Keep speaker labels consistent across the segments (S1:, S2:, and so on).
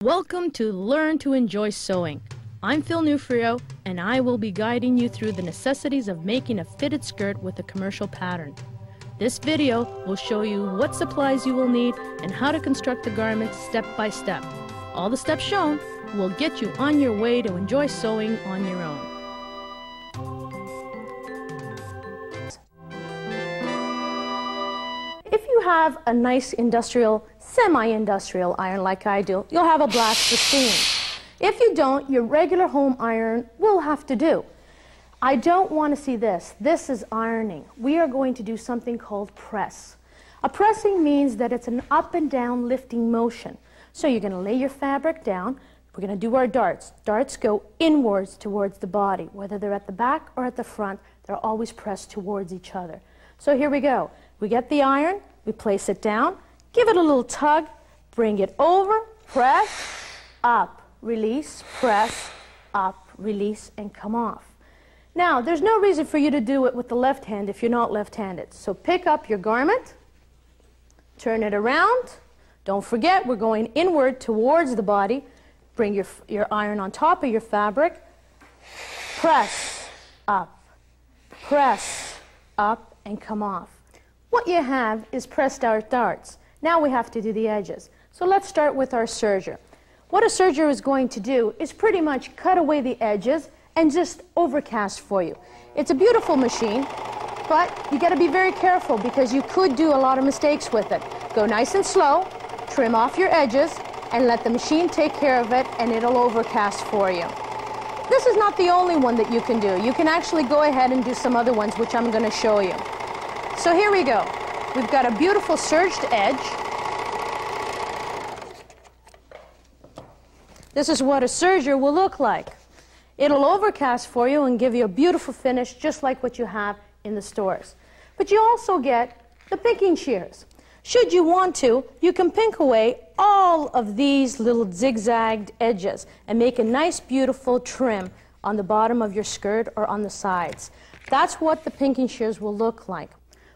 S1: Welcome to Learn to Enjoy Sewing. I'm Phil Newfrio, and I will be guiding you through the necessities of making a fitted skirt with a commercial pattern. This video will show you what supplies you will need and how to construct the garment step by step. All the steps shown will get you on your way to enjoy sewing on your own. If you have a nice industrial, semi-industrial iron like I do, you'll have a blast for steam. If you don't, your regular home iron will have to do. I don't want to see this. This is ironing. We are going to do something called press. A pressing means that it's an up and down lifting motion. So you're going to lay your fabric down. We're going to do our darts. Darts go inwards towards the body. Whether they're at the back or at the front, they're always pressed towards each other. So here we go. We get the iron, we place it down, give it a little tug, bring it over, press, up, release, press, up, release, and come off. Now, there's no reason for you to do it with the left hand if you're not left-handed. So pick up your garment, turn it around. Don't forget, we're going inward towards the body. Bring your iron on top of your fabric. Press, up, and come off. What you have is pressed out darts. Now we have to do the edges. So let's start with our serger. What a serger is going to do is pretty much cut away the edges and just overcast for you. It's a beautiful machine, but you got to be very careful because you could do a lot of mistakes with it. Go nice and slow, trim off your edges, and let the machine take care of it, and it'll overcast for you. This is not the only one that you can do. You can actually go ahead and do some other ones, which I'm going to show you. So here we go. We've got a beautiful serged edge. This is what a serger will look like. It'll overcast for you and give you a beautiful finish just like what you have in the stores. But you also get the pinking shears. Should you want to, you can pink away all of these little zigzagged edges and make a nice beautiful trim on the bottom of your skirt or on the sides. That's what the pinking shears will look like.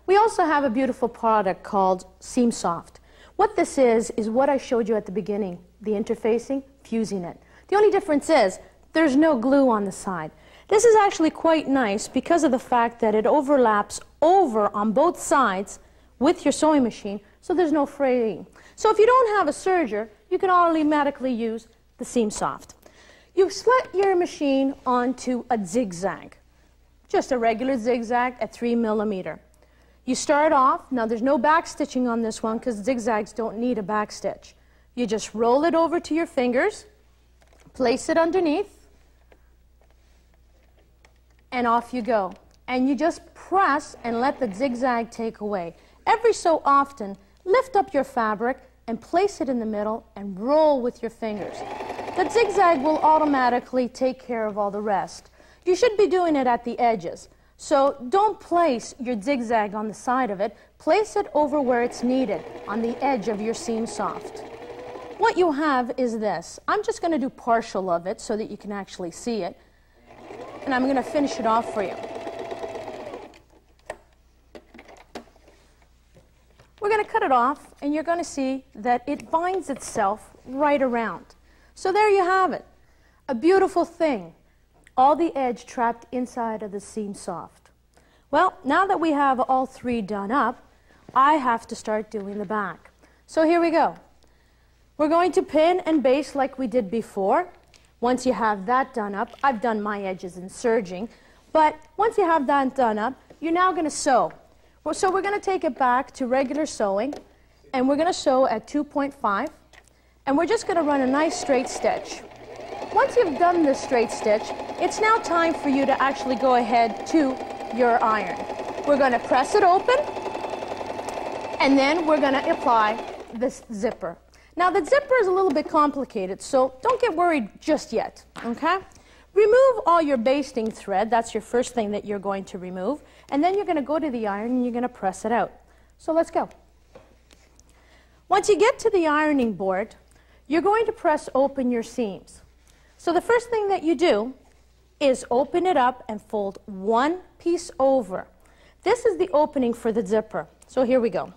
S1: We also have a beautiful product called Seam Soft. What this is what I showed you at the beginning, the interfacing, fusing it. The only difference is there's no glue on the side. This is actually quite nice because of the fact that it overlaps over on both sides with your sewing machine, so there's no fraying. So if you don't have a serger, you can automatically use the Seam Soft. You set your machine onto a zigzag, just a regular zigzag at 3 millimeter. You start off, now there's no back stitching on this one because zigzags don't need a back stitch. You just roll it over to your fingers, place it underneath, and off you go. And you just press and let the zigzag take away. Every so often, lift up your fabric and place it in the middle and roll with your fingers. The zigzag will automatically take care of all the rest. You should be doing it at the edges. So don't place your zigzag on the side of it. Place it over where it's needed, on the edge of your Seam Soft. What you have is this. I'm just going to do partial of it so that you can actually see it. And I'm going to finish it off for you. We're going to cut it off, and you're going to see that it binds itself right around. So there you have it. A beautiful thing. All the edge trapped inside of the Seam Soft. Well, now that we have all three done up, I have to start doing the back. So here we go. We're going to pin and baste like we did before. Once you have that done up, I've done my edges in serging, but once you have that done up, you're now going to sew. So we're going to take it back to regular sewing, and we're going to sew at 2.5, and we're just going to run a nice straight stitch. Once you've done this straight stitch, it's now time for you to actually go ahead to your iron. We're going to press it open, and then we're going to apply this zipper. Now the zipper is a little bit complicated, so don't get worried just yet, okay? Remove all your basting thread. That's your first thing that you're going to remove. And then you're going to go to the iron and you're going to press it out. So let's go. Once you get to the ironing board, you're going to press open your seams. So the first thing that you do is open it up and fold one piece over. This is the opening for the zipper. So here we go.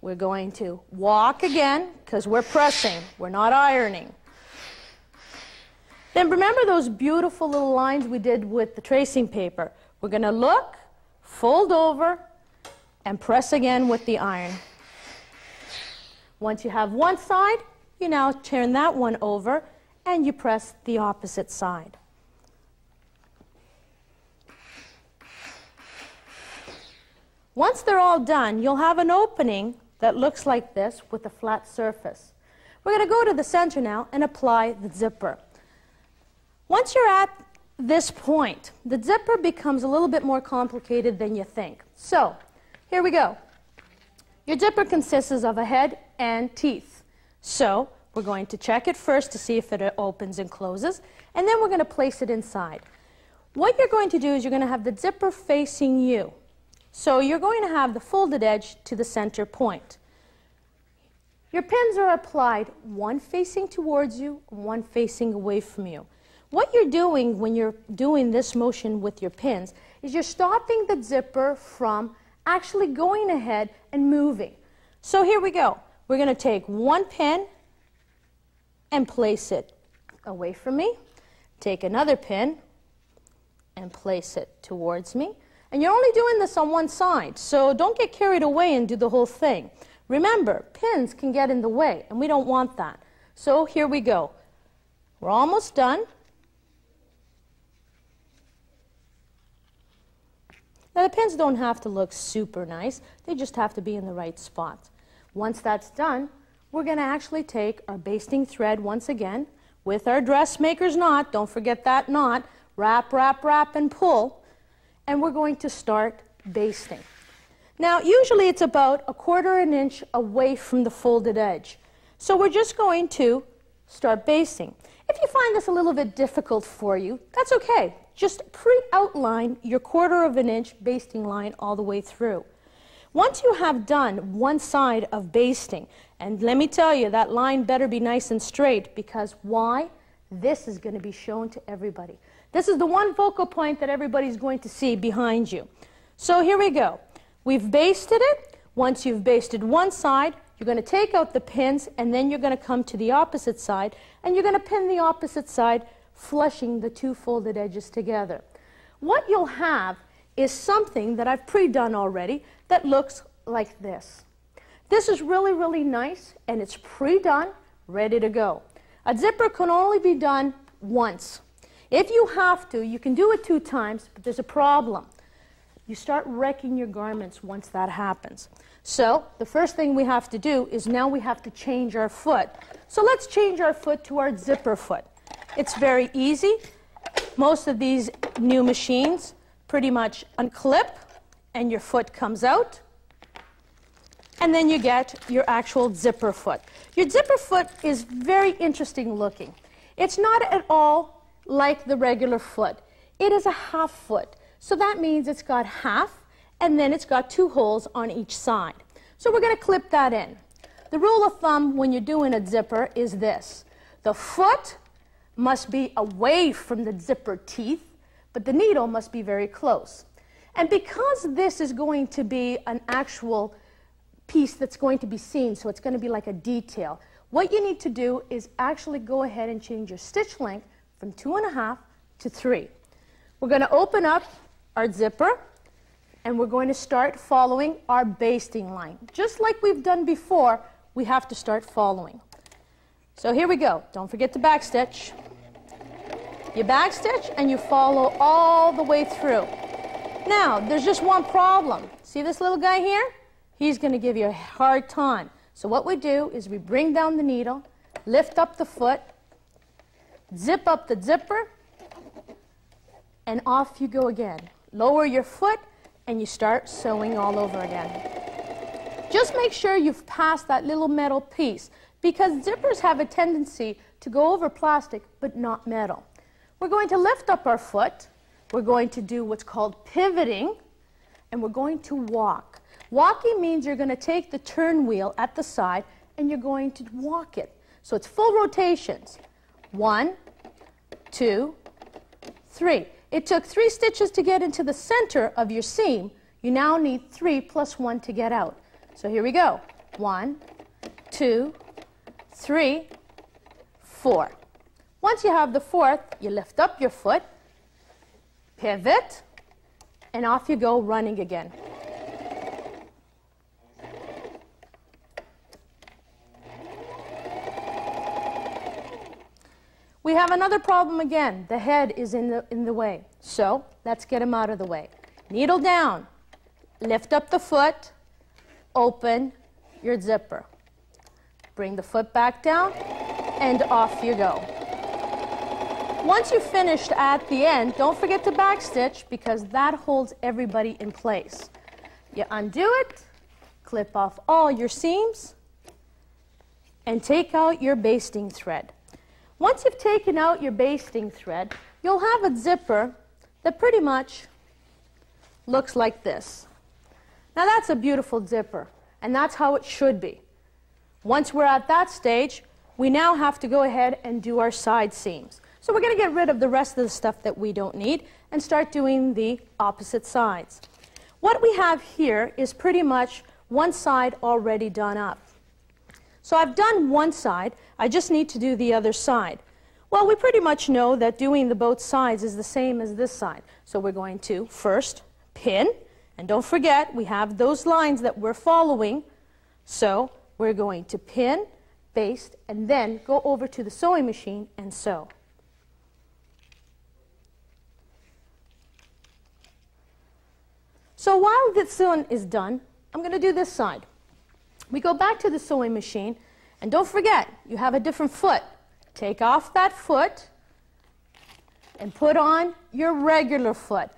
S1: We're going to walk again, because we're pressing, we're not ironing. Then remember those beautiful little lines we did with the tracing paper. We're going to look, fold over, and press again with the iron. Once you have one side, you now turn that one over, and you press the opposite side. Once they're all done, you'll have an opening that looks like this with a flat surface. We're going to go to the center now and apply the zipper. Once you're at this point, the zipper becomes a little bit more complicated than you think. So, here we go. Your zipper consists of a head and teeth. So, we're going to check it first to see if it opens and closes, and then we're going to place it inside. What you're going to do is you're going to have the zipper facing you. So you're going to have the folded edge to the center point. Your pins are applied, one facing towards you, one facing away from you. What you're doing when you're doing this motion with your pins is you're stopping the zipper from actually going ahead and moving. So here we go. We're going to take one pin and place it away from me. Take another pin and place it towards me. And you're only doing this on one side, so don't get carried away and do the whole thing. Remember, pins can get in the way, and we don't want that. So here we go. We're almost done. Now, the pins don't have to look super nice. They just have to be in the right spots. Once that's done, we're going to actually take our basting thread once again with our dressmaker's knot. Don't forget that knot. Wrap, wrap, wrap, and pull. And we're going to start basting. Now, usually it's about 1/4 inch away from the folded edge. So we're just going to start basting. If you find this a little bit difficult for you, that's okay. Just pre-outline your 1/4 inch basting line all the way through. Once you have done one side of basting, and let me tell you, that line better be nice and straight, because why? This is going to be shown to everybody. This is the one focal point that everybody's going to see behind you. So here we go. We've basted it. Once you've basted one side, you're going to take out the pins, and then you're going to come to the opposite side, and you're going to pin the opposite side, flushing the two folded edges together. What you'll have is something that I've pre-done already that looks like this. This is really, really nice, and it's pre-done, ready to go. A zipper can only be done once. If you have to, you can do it 2 times, but there's a problem. You start wrecking your garments once that happens. So the first thing we have to do is now we have to change our foot. So let's change our foot to our zipper foot. It's very easy. Most of these new machines pretty much unclip and your foot comes out. And then you get your actual zipper foot. Your zipper foot is very interesting looking. It's not at all like the regular foot. It is a half foot. So that means it's got half, and then it's got 2 holes on each side. So we're going to clip that in. The rule of thumb when you're doing a zipper is this. The foot must be away from the zipper teeth, but the needle must be very close. And because this is going to be an actual piece that's going to be seen, so it's going to be like a detail, what you need to do is actually go ahead and change your stitch length from 2.5 to 3. We're going to open up our zipper, and we're going to start following our basting line. Just like we've done before, we have to start following. So here we go. Don't forget to backstitch. You backstitch and you follow all the way through. Now, there's just one problem. See this little guy here? He's going to give you a hard time. So what we do is we bring down the needle, lift up the foot, zip up the zipper, and off you go again. Lower your foot, and you start sewing all over again. Just make sure you've passed that little metal piece, because zippers have a tendency to go over plastic, but not metal. We're going to lift up our foot. We're going to do what's called pivoting, and we're going to walk. Walking means you're going to take the turn wheel at the side, and you're going to walk it. So it's full rotations. 1, 2, 3. It took 3 stitches to get into the center of your seam. You now need 3 plus 1 to get out. So here we go. 1, 2, 3, 4. Once you have the fourth, you lift up your foot, pivot, and off you go running again. We have another problem again. The head is in the way. So let's get him out of the way. Needle down. Lift up the foot. Open your zipper. Bring the foot back down, and off you go. Once you've finished at the end, don't forget to backstitch because that holds everybody in place. You undo it, clip off all your seams, and take out your basting thread. Once you've taken out your basting thread, you'll have a zipper that pretty much looks like this. Now that's a beautiful zipper, and that's how it should be. Once we're at that stage, we now have to go ahead and do our side seams. So we're going to get rid of the rest of the stuff that we don't need and start doing the opposite sides. What we have here is pretty much one side already done up. So I've done one side, I just need to do the other side. Well, we pretty much know that doing the both sides is the same as this side. So we're going to first pin, and don't forget we have those lines that we're following. So we're going to pin, baste, and then go over to the sewing machine and sew. So while this one is done, I'm going to do this side. We go back to the sewing machine, and don't forget, you have a different foot. Take off that foot and put on your regular foot.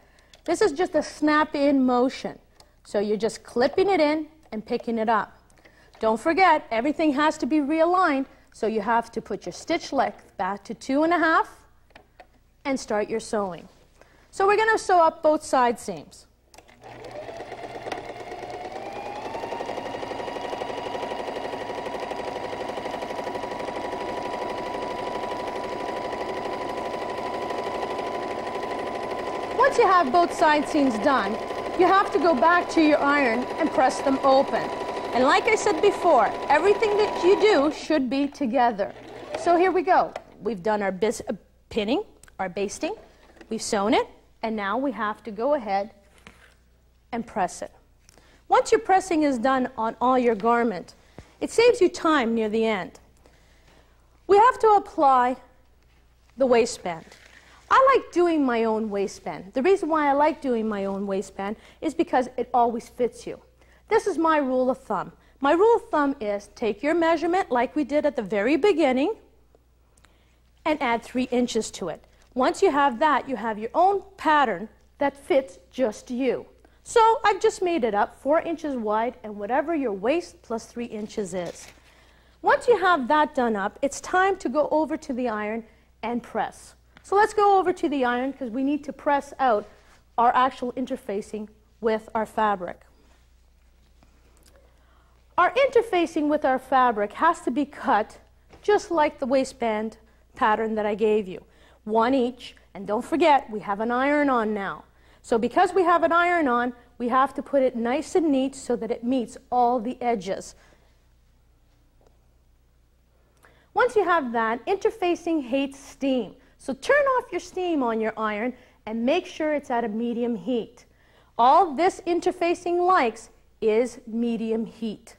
S1: This is just a snap-in motion. So you're just clipping it in and picking it up. Don't forget, everything has to be realigned, so you have to put your stitch length back to 2.5 and start your sewing. So we're going to sew up both side seams. Once you have both side seams done, you have to go back to your iron and press them open. And like I said before, everything that you do should be together. So here we go. We've done our pinning, our basting, we've sewn it, and now we have to go ahead and press it. Once your pressing is done on all your garment, it saves you time near the end. We have to apply the waistband. I like doing my own waistband. The reason why I like doing my own waistband is because it always fits you. This is my rule of thumb. My rule of thumb is take your measurement like we did at the very beginning and add 3 inches to it. Once you have that, you have your own pattern that fits just you. So I've just made it up 4 inches wide and whatever your waist plus 3 inches is. Once you have that done up, it's time to go over to the iron and press. So let's go over to the iron because we need to press out our actual interfacing with our fabric. Our interfacing with our fabric has to be cut just like the waistband pattern that I gave you. 1 each, and don't forget we have an iron on now. So because we have an iron on, we have to put it nice and neat so that it meets all the edges. Once you have that, interfacing hates steam. So turn off your steam on your iron and make sure it's at a medium heat. All this interfacing likes is medium heat.